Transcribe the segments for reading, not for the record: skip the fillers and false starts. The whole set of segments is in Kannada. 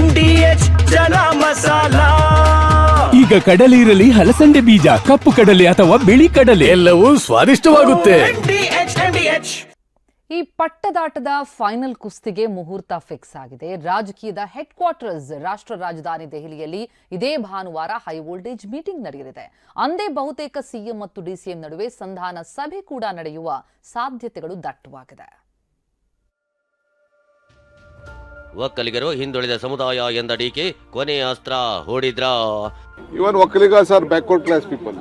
MDH ಚನ ಮಸಾಲ. ಈಗ ಕಡಲೆ ಇರಲಿ, ಹಲಸಂಡೆ ಬೀಜ, ಕಪ್ಪು ಕಡಲೆ ಅಥವಾ ಬಿಳಿ ಕಡಲೆ, ಎಲ್ಲವೂ ಸ್ವಾದಿಷ್ಟವಾಗುತ್ತೆ. MDH. ಈ ಪಟ್ಟದಾಟದ ಫೈನಲ್ ಕುಸ್ತಿಗೆ ಮುಹೂರ್ತ ಫಿಕ್ಸ್ ಆಗಿದೆ. ರಾಜಕೀಯದ ಹೆಡ್ ಕ್ವಾರ್ಟರ್ಸ್ ರಾಷ್ಟ್ರ ರಾಜಧಾನಿ ದೆಹಲಿಯಲ್ಲಿ ಇದೇ ಭಾನುವಾರ ಹೈ ವೋಲ್ಟೇಜ್ ಮೀಟಿಂಗ್ ನಡೆಯಲಿದೆ. ಅಂದೇ ಬಹುತೇಕ ಸಿಎಂ ಮತ್ತು ಡಿಸಿಎಂ ನಡುವೆ ಸಂಧಾನ ಸಭೆ ಕೂಡ ನಡೆಯುವ ಸಾಧ್ಯತೆಗಳು ದಟ್ಟವಾಗಿದೆ. ಒಕ್ಕಲಿಗರು ಹಿಂದುಳಿದ ಸಮುದಾಯ ಎಂದ ಡಿಕೆ ಕೊನೆಯ ಅಸ್ತ್ರ ಹೂಡಿದ್ರ. Even Wakkaligas are backward class people.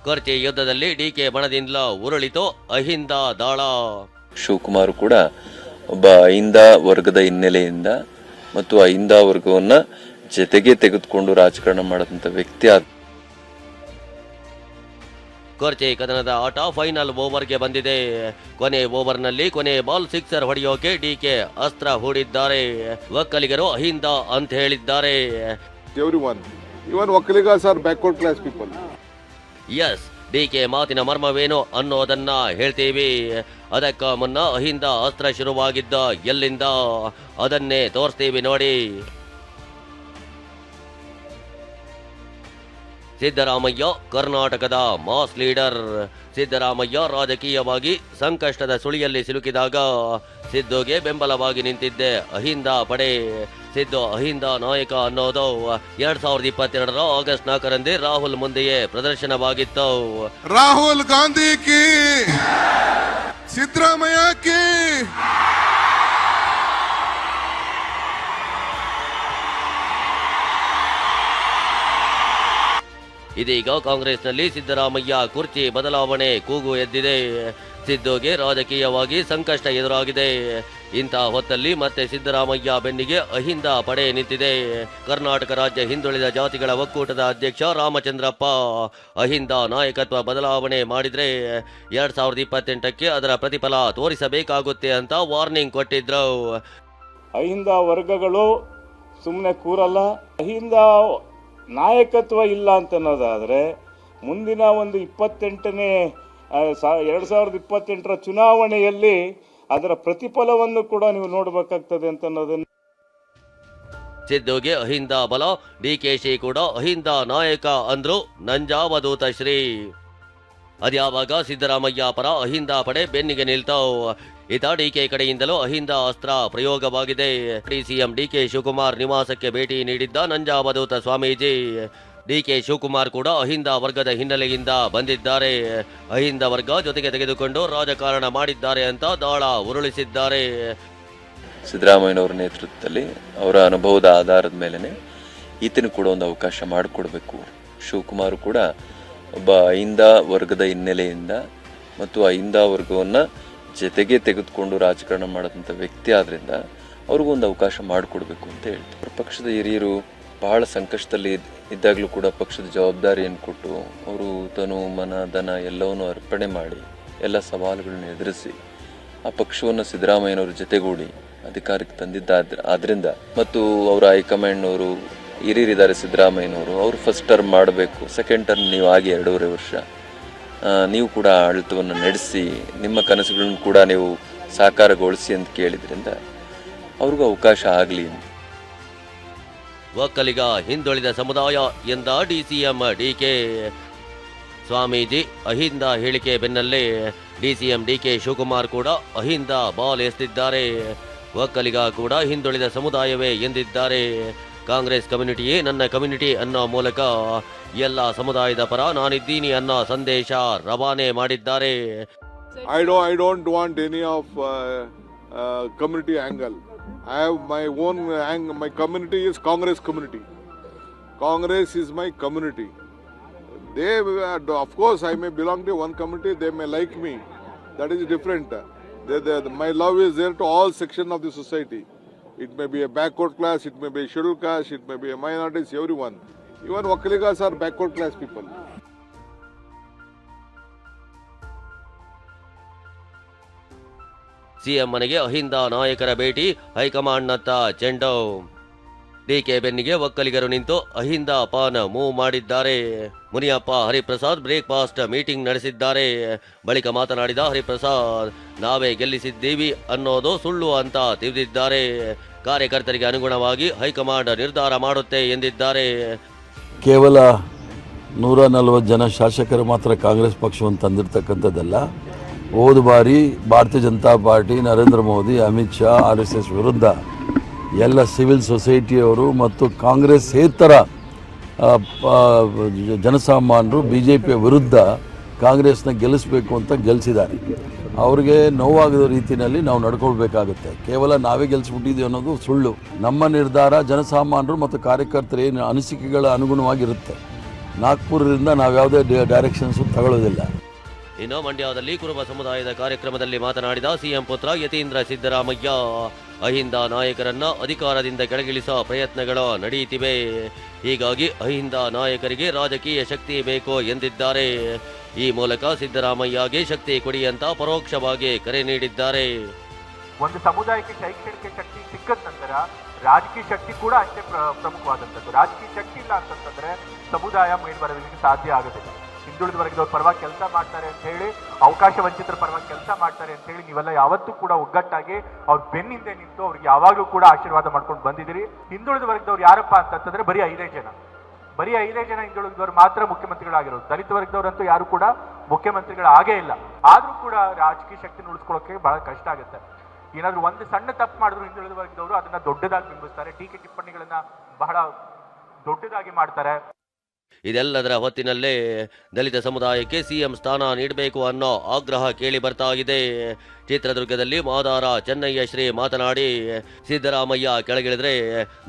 ಕೊರ್ಚಿ ಯುದ್ಧದಲ್ಲಿ ಡಿಕೆ ಬಣದಿಂದಲ ಉರುಳಿತು ಅಹಿಂದ ದಾಳ. ಶಿವಕುಮಾರ್ ಕೂಡ ಒಬ್ಬ ಅಹಿಂದ ವರ್ಗದ ಹಿನ್ನೆಲೆಯಿಂದ ಮತ್ತು ಅಹಿಂದ ವರ್ಗವನ್ನ ಜೊತೆಗೆ ತೆಗೆದುಕೊಂಡು ರಾಜಕಾರಣ ಮಾಡದಂತ ವ್ಯಕ್ತಿ ಆದ. ಕೊರ್ಚಿ ಕದನದ ಆಟ ಫೈನಲ್ ಓವರ್ಗೆ ಬಂದಿದೆ. ಕೊನೆ ಓವರ್ನಲ್ಲಿ ಕೊನೆ ಬಾಲ್ ಸಿಕ್ಸರ್ ಹೊಡೆಯೋಕೆ ಡಿಕೆ ಅಸ್ತ್ರ ಹೂಡಿದ್ದಾರೆ. ಒಕ್ಕಲಿಗರು ಅಹಿಂದ ಅಂತ ಹೇಳಿದ್ದಾರೆ. Everyone. Even Wakkaligas are backward class people. Yes, DK ಮಾತಿನ ಮರ್ಮವೇನು ಅನ್ನೋದನ್ನ ಹೇಳ್ತೀವಿ. ಅದಕ್ಕ ಮುನ್ನ ಅಹಿಂದ ಅಸ್ತ್ರ ಶುರುವಾಗಿದ್ದ ಎಲ್ಲಿಂದ ಅದನ್ನೇ ತೋರಿಸ್ತೀವಿ ನೋಡಿ. ಸಿದ್ದರಾಮಯ್ಯ ಕರ್ನಾಟಕದ ಮಾಸ್ ಲೀಡರ್. ಸಿದ್ದರಾಮಯ್ಯ ರಾಜಕೀಯವಾಗಿ ಸಂಕಷ್ಟದ ಸುಳಿಯಲ್ಲಿ ಸಿಲುಕಿದಾಗ ಸಿದ್ದುಗೆ ಬೆಂಬಲವಾಗಿ ನಿಂತಿದ್ದೆ ಅಹಿಂದ ಪಡೆ. ಸಿದ್ದು ಅಹಿಂದ ನಾಯಕ ಅನ್ನೋದು 2022 ಆಗಸ್ಟ್ 4ರಂದೇ ರಾಹುಲ್ ಮುಂದೆಯೇ ಪ್ರದರ್ಶನವಾಗಿತ್ತು. ರಾಹುಲ್ ಗಾಂಧಿ ಕಿ, ಸಿದ್ದರಾಮಯ್ಯ ಕಿ. ಇದೀಗ ಕಾಂಗ್ರೆಸ್ನಲ್ಲಿ ಸಿದ್ದರಾಮಯ್ಯ ಕುರ್ಚಿ ಬದಲಾವಣೆ ಕೂಗು ಎದ್ದಿದೆ. ಸಿದ್ದುಗೆ ರಾಜಕೀಯವಾಗಿ ಸಂಕಷ್ಟ ಎದುರಾಗಿದೆ. ಇಂಥ ಹೊತ್ತಲ್ಲಿ ಮತ್ತೆ ಸಿದ್ದರಾಮಯ್ಯ ಬೆನ್ನಿಗೆ ಅಹಿಂದ ಪಡೆ ನಿಂತಿದೆ. ಕರ್ನಾಟಕ ರಾಜ್ಯ ಹಿಂದುಳಿದ ಜಾತಿಗಳ ಒಕ್ಕೂಟದ ಅಧ್ಯಕ್ಷ ರಾಮಚಂದ್ರಪ್ಪ ಅಹಿಂದ ನಾಯಕತ್ವ ಬದಲಾವಣೆ ಮಾಡಿದ್ರೆ 2028ಕ್ಕೆ ಅದರ ಪ್ರತಿಫಲ ತೋರಿಸಬೇಕಾಗುತ್ತೆ ಅಂತ ವಾರ್ನಿಂಗ್ ಕೊಟ್ಟಿದ್ರು. ಅಹಿಂದ ವರ್ಗಗಳು ಸುಮ್ಮನೆ ಕೂರಲ್ಲ. ಅಹಿಂದ ನಾಯಕತ್ವ ಇಲ್ಲ ಅಂತನ್ನೋದಾದರೆ ಮುಂದಿನ ಒಂದು 2028ರ ಚುನಾವಣೆಯಲ್ಲಿ ಅದರ ಪ್ರತಿಫಲವನ್ನು ಕೂಡ ನೀವು ನೋಡಬೇಕಾಗ್ತದೆ ಅಂತನ್ನೋದನ್ನು. ಸಿದ್ದುಗೆ ಅಹಿಂದ ಬಲ, ಡಿಕೆಶಿ ಕೂಡ ಅಹಿಂದ ನಾಯಕ ಅಂದ್ರು ನಂಜಾವಧೂತ ಶ್ರೀ. ಅದ್ಯಾವಾಗ ಸಿದ್ದರಾಮಯ್ಯ ಪರ ಅಹಿಂದ ಪಡೆ ಬೆನ್ನಿಗೆ ನಿಲ್ತಾವ್. ಇತ ಡಿಕೆ ಕಡೆಯಿಂದಲೂ ಅಹಿಂದ ಅಸ್ತ್ರ ಪ್ರಯೋಗವಾಗಿದೆ. ಸಿಎಂ ಡಿಕೆ ಶಿವಕುಮಾರ್ ನಿವಾಸಕ್ಕೆ ಭೇಟಿ ನೀಡಿದ್ದ ನಂಜಾವಧೂತ ಸ್ವಾಮೀಜಿ. ಡಿಕೆ ಶಿವಕುಮಾರ್ ಕೂಡ ಅಹಿಂದ ವರ್ಗದ ಹಿನ್ನೆಲೆಯಿಂದ ಬಂದಿದ್ದಾರೆ. ಅಹಿಂದ ವರ್ಗ ಜೊತೆಗೆ ತೆಗೆದುಕೊಂಡು ರಾಜಕಾರಣ ಮಾಡಿದ್ದಾರೆ ಅಂತ ದಾಳ ಉರುಳಿಸಿದ್ದಾರೆ. ಸಿದ್ದರಾಮಯ್ಯನವರ ನೇತೃತ್ವದಲ್ಲಿ ಅವರ ಅನುಭವದ ಆಧಾರದ ಮೇಲೆನೆ ಈತನ ಕೂಡ ಒಂದು ಅವಕಾಶ ಮಾಡಿಕೊಡ್ಬೇಕು. ಶಿವಕುಮಾರ್ ಕೂಡ ಒಬ್ಬ ಅಹಿಂದ ವರ್ಗದ ಹಿನ್ನೆಲೆಯಿಂದ ಮತ್ತು ಅಹಿಂದ ವರ್ಗವನ್ನ ಜೊತೆಗೆ ತೆಗೆದುಕೊಂಡು ರಾಜಕಾರಣ ಮಾಡದಂತ ವ್ಯಕ್ತಿ ಆದ್ರಿಂದ ಅವ್ರಿಗೂ ಒಂದು ಅವಕಾಶ ಮಾಡಿಕೊಡ್ಬೇಕು ಅಂತ ಹೇಳ್ತಾರೆ. ಪಕ್ಷದ ಹಿರಿಯರು ಬಹಳ ಸಂಕಷ್ಟದಲ್ಲಿ ಇದ್ದಾಗಲೂ ಕೂಡ ಪಕ್ಷದ ಜವಾಬ್ದಾರಿಯನ್ನು ಕೊಟ್ಟು ಅವರು ತನು ಮನ ಧನ ಎಲ್ಲವನ್ನು ಅರ್ಪಣೆ ಮಾಡಿ ಎಲ್ಲ ಸವಾಲುಗಳನ್ನು ಎದುರಿಸಿ ಆ ಪಕ್ಷವನ್ನು ಸಿದ್ದರಾಮಯ್ಯನವರು ಜೊತೆಗೂಡಿ ಅಧಿಕಾರಕ್ಕೆ ಆದ್ರಿಂದ ಮತ್ತು ಅವರ ಹೈಕಮಾಂಡ್ನವರು ಹಿರಿಯರಿದ್ದಾರೆ ಸಿದ್ದರಾಮಯ್ಯನವರು, ಅವರು ಫಸ್ಟ್ ಟರ್ಮ್ ಮಾಡಬೇಕು, ಸೆಕೆಂಡ್ ಟರ್ಮ್ ನೀವು ಆಗಿ 2.5 ವರ್ಷ ನೀವು ಕೂಡ ಆಡಳಿತವನ್ನು ನಡೆಸಿ ನಿಮ್ಮ ಕನಸುಗಳನ್ನು ಕೂಡ ನೀವು ಸಾಕಾರಗೊಳಿಸಿ ಅಂತ ಕೇಳಿದ್ರಿಂದ ಅವ್ರಿಗೂ ಅವಕಾಶ ಆಗಲಿ. ಒಕ್ಕಲಿಗ ಹಿಂದುಳಿದ ಸಮುದಾಯ ಎಂದ ಡಿಸಿಎಂ ಡಿಕೆ. ಸ್ವಾಮೀಜಿ ಅಹಿಂದ ಹೇಳಿಕೆ ಬೆನ್ನಲ್ಲೇ ಡಿಸಿಎಂ ಡಿಕೆ ಶಿವಕುಮಾರ್ ಕೂಡ ಅಹಿಂದ ಬಾಲ್ ಎಸೆದಿದ್ದಾರೆ. ಒಕ್ಕಲಿಗ ಕೂಡ ಹಿಂದುಳಿದ ಸಮುದಾಯವೇ ಎಂದಿದ್ದಾರೆ. ಕಾಂಗ್ರೆಸ್ ಕಮ್ಯುನಿಟಿಯೇ ನನ್ನ ಕಮ್ಯುನಿಟಿ ಅನ್ನೋ ಮೂಲಕ ಎಲ್ಲ ಸಮುದಾಯದ ಪರ ನಾನಿದ್ದೀನಿ ಅನ್ನೋ ಸಂದೇಶ ರವಾನೆ ಮಾಡಿದ್ದಾರೆ. I don't want any of community angle. I have my own angle. My community is Congress community. Congress is my community. They, of course, I may belong to one community. They may like me. That is different. My love is there to all sections of the society. It may be a backward class, it may be a scheduled caste, it may be a minorities, everyone. Even Wakkaligas are backward class people. CM ಮನೆಗೆ ಅಹಿಂದ ನಾಯಕರ ಭೇಟಿ, ಹೈಕಮಾಂಡ್ನತ್ತ ಚೆಂಡು. ಡಿಕೆ ಬೆನ್ನಿಗೆ ಒಕ್ಕಲಿಗರು ನಿಂತು ಅಹಿಂದ ಪಾನ್ ಮೂವ್ ಮಾಡಿದ್ದಾರೆ. ಮುನಿಯಪ್ಪ ಹರಿಪ್ರಸಾದ್ ಬ್ರೇಕ್ಫಾಸ್ಟ್ ಮೀಟಿಂಗ್ ನಡೆಸಿದ್ದಾರೆ. ಬಳಿಕ ಮಾತನಾಡಿದ ಹರಿಪ್ರಸಾದ್, ನಾವೇ ಗೆಲ್ಲಿಸಿದ್ದೀವಿ ಅನ್ನೋದು ಸುಳ್ಳು ಅಂತ ತಿಳಿದಿದ್ದಾರೆ. ಕಾರ್ಯಕರ್ತರಿಗೆ ಅನುಗುಣವಾಗಿ ಹೈಕಮಾಂಡ್ ನಿರ್ಧಾರ ಮಾಡುತ್ತೆ ಎಂದಿದ್ದಾರೆ. ಕೇವಲ 140 ಜನ ಶಾಸಕರು ಮಾತ್ರ ಕಾಂಗ್ರೆಸ್ ಪಕ್ಷವನ್ನು ತಂದಿರತಕ್ಕಂಥದ್ದಲ್ಲ. ಹೋದ ಬಾರಿ ಭಾರತೀಯ ಜನತಾ ಪಾರ್ಟಿ, ನರೇಂದ್ರ ಮೋದಿ, ಅಮಿತ್ ಶಾ, RSS ವಿರುದ್ಧ ಎಲ್ಲ ಸಿವಿಲ್ ಸೊಸೈಟಿಯವರು ಮತ್ತು ಕಾಂಗ್ರೆಸ್ಸೇತರ ಜನಸಾಮಾನ್ಯರು BJPಯ ವಿರುದ್ಧ ಕಾಂಗ್ರೆಸ್ನ ಗೆಲ್ಲಿಸಬೇಕು ಅಂತ ಗೆಲ್ಲಿಸಿದ್ದಾರೆ. ಅವ್ರಿಗೆ ನೋವಾಗದ ರೀತಿಯಲ್ಲಿ ನಾವು ನಡ್ಕೊಳ್ಬೇಕಾಗುತ್ತೆ. ಕೇವಲ ನಾವೇ ಗೆಲ್ಲಿಸ್ಬಿಟ್ಟಿದ್ದೀವಿ ಅನ್ನೋದು ಸುಳ್ಳು. ನಮ್ಮ ನಿರ್ಧಾರ ಜನಸಾಮಾನ್ಯರು ಮತ್ತು ಕಾರ್ಯಕರ್ತರ ಏನು ಅನಿಸಿಕೆಗಳ ಅನುಗುಣವಾಗಿರುತ್ತೆ. ನಾಗ್ಪುರದಿಂದ ನಾವು ಯಾವುದೇ ಡೈರೆಕ್ಷನ್ಸು ತಗೊಳ್ಳೋದಿಲ್ಲ. ಇನ್ನು ಮಂಡ್ಯದಲ್ಲಿ ಕುರುಬ ಸಮುದಾಯದ ಕಾರ್ಯಕ್ರಮದಲ್ಲಿ ಮಾತನಾಡಿದ ಸಿಎಂ ಪುತ್ರ ಯತೀಂದ್ರ ಸಿದ್ದರಾಮಯ್ಯ, ಅಹಿಂದ ನಾಯಕರನ್ನ ಅಧಿಕಾರದಿಂದ ಕೆಳಗಿಳಿಸುವ ಪ್ರಯತ್ನಗಳು ನಡೆಯುತ್ತಿವೆ. ಹೀಗಾಗಿ ಅಹಿಂದ ನಾಯಕರಿಗೆ ರಾಜಕೀಯ ಶಕ್ತಿ ಬೇಕು ಎಂದಿದ್ದಾರೆ. ಈ ಮೂಲಕ ಸಿದ್ದರಾಮಯ್ಯಗೆ ಶಕ್ತಿ ಕೊಡಿ ಅಂತ ಪರೋಕ್ಷವಾಗಿ ಕರೆ ನೀಡಿದ್ದಾರೆ. ಒಂದು ಸಮುದಾಯಕ್ಕೆ ಶೈಕ್ಷಣಿಕ ಶಕ್ತಿ ಸಿಕ್ಕದ ನಂತರ ರಾಜಕೀಯ ಶಕ್ತಿ ಕೂಡ ಅಷ್ಟೇ ಪ್ರಮುಖವಾದಂಥದ್ದು. ರಾಜಕೀಯ ಶಕ್ತಿ ಇಲ್ಲ ಅಂತಂದ್ರೆ ಸಮುದಾಯ ಮೇಲ್ಬರಲಿಕ್ಕೆ ಸಾಧ್ಯ ಆಗೋದಿಲ್ಲ. ಹಿಂದುಳಿದ ವರ್ಗದವ್ರ ಪರವಾಗಿ ಕೆಲಸ ಮಾಡ್ತಾರೆ ಅಂತ ಹೇಳಿ, ಅವಕಾಶ ವಂಚಿತರ ಪರವಾಗಿ ಕೆಲಸ ಮಾಡ್ತಾರೆ ಅಂತ ಹೇಳಿ ನೀವೆಲ್ಲ ಯಾವತ್ತೂ ಕೂಡ ಒಗ್ಗಟ್ಟಾಗಿ ಅವ್ರ ಬೆನ್ನಿಂದೆ ನಿಂತು ಅವ್ರಿಗೆ ಯಾವಾಗಲೂ ಕೂಡ ಆಶೀರ್ವಾದ ಮಾಡ್ಕೊಂಡು ಬಂದಿದ್ದೀರಿ. ಹಿಂದುಳಿದ ವರ್ಗದವ್ರು ಯಾರಪ್ಪ ಅಂತಂತಂದ್ರೆ ಬರೀ 5 ಜನ ಹಿಂದುಳಿದವರು ಮಾತ್ರ ಮುಖ್ಯಮಂತ್ರಿಗಳಾಗಿರೋದು. ದಲಿತ ವರ್ಗದವರಂತೂ ಯಾರು ಕೂಡ ಮುಖ್ಯಮಂತ್ರಿಗಳಾಗೇ ಇಲ್ಲ. ಆದ್ರೂ ಕೂಡ ರಾಜಕೀಯ ಶಕ್ತಿ ಉಳಿಸ್ಕೊಳ್ಳೋಕೆ ಬಹಳ ಕಷ್ಟ ಆಗುತ್ತೆ. ಏನಾದ್ರು ಒಂದು ಸಣ್ಣ ತಪ್ಪು ಮಾಡಿದ್ರು ಹಿಂದುಳಿದ ವರ್ಗದವರು ಅದನ್ನ ದೊಡ್ಡದಾಗಿ ಬಿಂಬಿಸ್ತಾರೆ, ಟೀಕೆ ಟಿಪ್ಪಣಿಗಳನ್ನ ಬಹಳ ದೊಡ್ಡದಾಗಿ ಮಾಡ್ತಾರೆ. ಇದೆಲ್ಲದರ ಹೊತ್ತಿನಲ್ಲೇ ದಲಿತ ಸಮುದಾಯಕ್ಕೆ ಸಿಎಂ ಸ್ಥಾನ ನೀಡಬೇಕು ಅನ್ನೋ ಆಗ್ರಹ ಕೇಳಿ ಬರ್ತಾ ಇದೆ. ಚಿತ್ರದುರ್ಗದಲ್ಲಿ ಮಾದಾರ ಚೆನ್ನಯ್ಯ ಶ್ರೀ ಮಾತನಾಡಿ, ಸಿದ್ದರಾಮಯ್ಯ ಕೆಳಗಿಳಿದ್ರೆ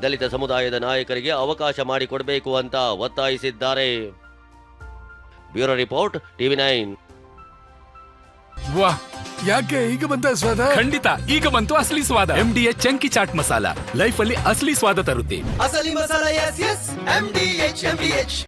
ದಲಿತ ಸಮುದಾಯದ ನಾಯಕರಿಗೆ ಅವಕಾಶ ಮಾಡಿಕೊಡಬೇಕು ಅಂತ ಒತ್ತಾಯಿಸಿದ್ದಾರೆ. Bureau report, TV9. ವಾಹ್, ಯಾಕೆ ಈಗ ಬಂತ ಸ್ವಾದ? ಖಂಡಿತ ಈಗ ಬಂತು ಅಸಲಿ ಸ್ವಾದ. MDH chunky chaat masala life ಅಲ್ಲಿ ಅಸಲಿ ಸ್ವಾದ ತರುತ್ತೆ. ಅಸಲಿ ಮಸಾಲ, ಎಸ್ ಎಸ್ MDH